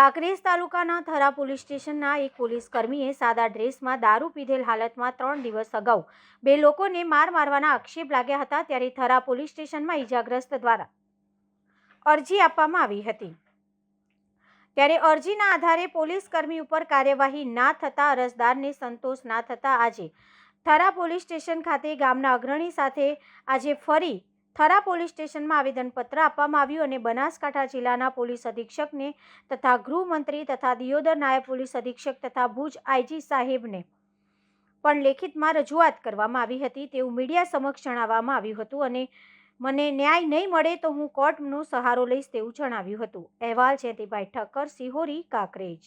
કાંકરેજ તાલુકાના થરા પોલીસ સ્ટેશનના એક પોલીસ કર્મીએ સાદા ડ્રેસમાં દારૂ પીધેલ હાલતમાં 3 દિવસ અગાઉ 2 લોકોને મારવાના આક્ષેપ લાગ્યા હતા। ત્યારે થરા પોલીસ સ્ટેશનમાં ઇજાગ્રસ્ત દ્વારા અરજી આપવામાં આવી હતી। ત્યારે અરજીના આધારે પોલીસ કર્મી ઉપર કાર્યવાહી ના થતા અરજદારને સંતોષ ના થતા આજે થરા પોલીસ સ્ટેશન ખાતે ગામના અગ્રણી સાથે આજે ફરી થરા પોલીસ સ્ટેશનમાં આવેદનપત્ર આપવામાં આવ્યું અને બનાસકાંઠા જિલ્લાના પોલીસ અધિક્ષકને તથા ગૃહમંત્રી તથા દિયોદર નાયબ પોલીસ અધિક્ષક તથા ભુજ આઈજી સાહેબને પણ લેખિતમાં રજૂઆત કરવામાં આવી હતી તેવું મીડિયા સમક્ષ જણાવવામાં આવ્યું હતું અને મને ન્યાય નહીં મળે તો હું કોર્ટનો સહારો લઈશ તેવું જણાવ્યું હતું। અહેવાલ જયંતિભાઈ ઠક્કર, સિહોરી, કાંકરેજ।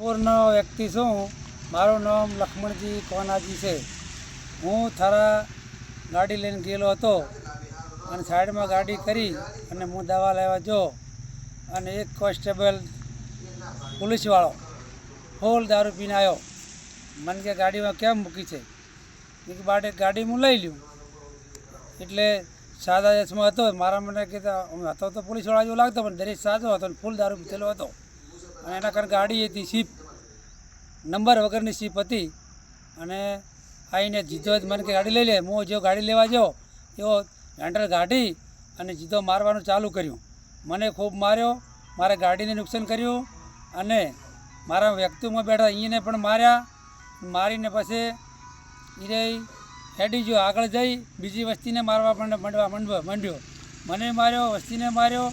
પૂર્ણ વ્યક્તિ છું, મારું નામ લક્ષ્મણજી કોનાજી છે। હું થરા ગાડી લઈને ગયેલો હતો અને સાઈડમાં ગાડી કરી અને હું દવા લેવા જો અને એક કોન્સ્ટેબલ પોલીસવાળો ફૂલ દારૂ પીને આવ્યો। મને કે ગાડીમાં કેમ મૂકી છે? મેં કે ગાડી હું લઈ લ્યું। એટલે સાદા યશમાં હતો, મારા મને કહેતા હતો તો પોલીસવાળા જેવો લાગતો પણ દરેક સાજો હતો અને ફૂલ દારૂ પીધેલો હતો અને એના કારણે ગાડી હતી સીપ નંબર વગરની સીપ હતી અને આવીને જીધો મને કે ગાડી લઈ લે। હું જો ગાડી લેવા ગયો એવો હેન્ડલ કાઢી અને જીધો મારવાનું ચાલુ કર્યું। મને ખૂબ માર્યો, મારા ગાડીને નુકસાન કર્યું અને મારા વ્યક્તિમાં બેઠા અહીંને પણ માર્યા। મારીને પછી એ હેડી ગયો આગળ જઈ બીજી વસ્તીને મારવા માંડ્યો। મને માર્યો, વસ્તીને માર્યો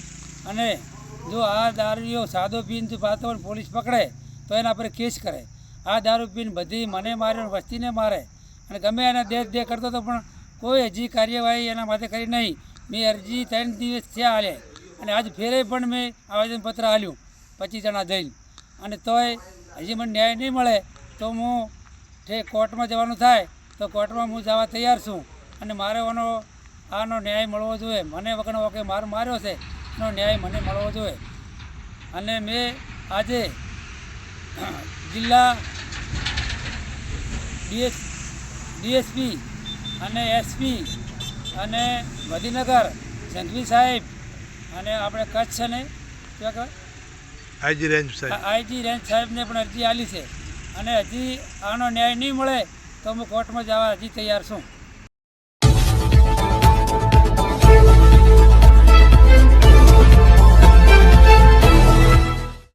અને જો આ દારૂ સાદો પીને પાતો પોલીસ પકડે તો એના પર કેસ કરે। આ દારૂ પીને બધી મને માર્યો, વસ્તીને મારે અને ગમે એને દેહ કરતો હતો પણ કોઈ હજી કાર્યવાહી એના માટે કરી નહીં। મેં અરજી 3 દિવસ થયા હાલે અને આજ ફેરે પણ મેં આવેદનપત્ર આપ્યું 25 જણા જઈને અને તોય હજી મને ન્યાય નહીં મળે તો હું કોર્ટમાં જવાનું થાય તો કોર્ટમાં હું જવા તૈયાર છું અને મારે આનો ન્યાય મળવો જોઈએ। મને વગર વખતે માર્યો છે એનો ન્યાય મને મળવો જોઈએ અને મેં આજે જિલ્લા ડીએસપી અને એસપી અને ગાંધીનગર સંઘવી સાહેબ અને આપણે કચ્છ ને આઈજી રેન્જ સાહેબને પણ અરજી આપી છે અને હજી આનો ન્યાય નહીં મળે તો હું કોર્ટમાં જવા હજી તૈયાર છું।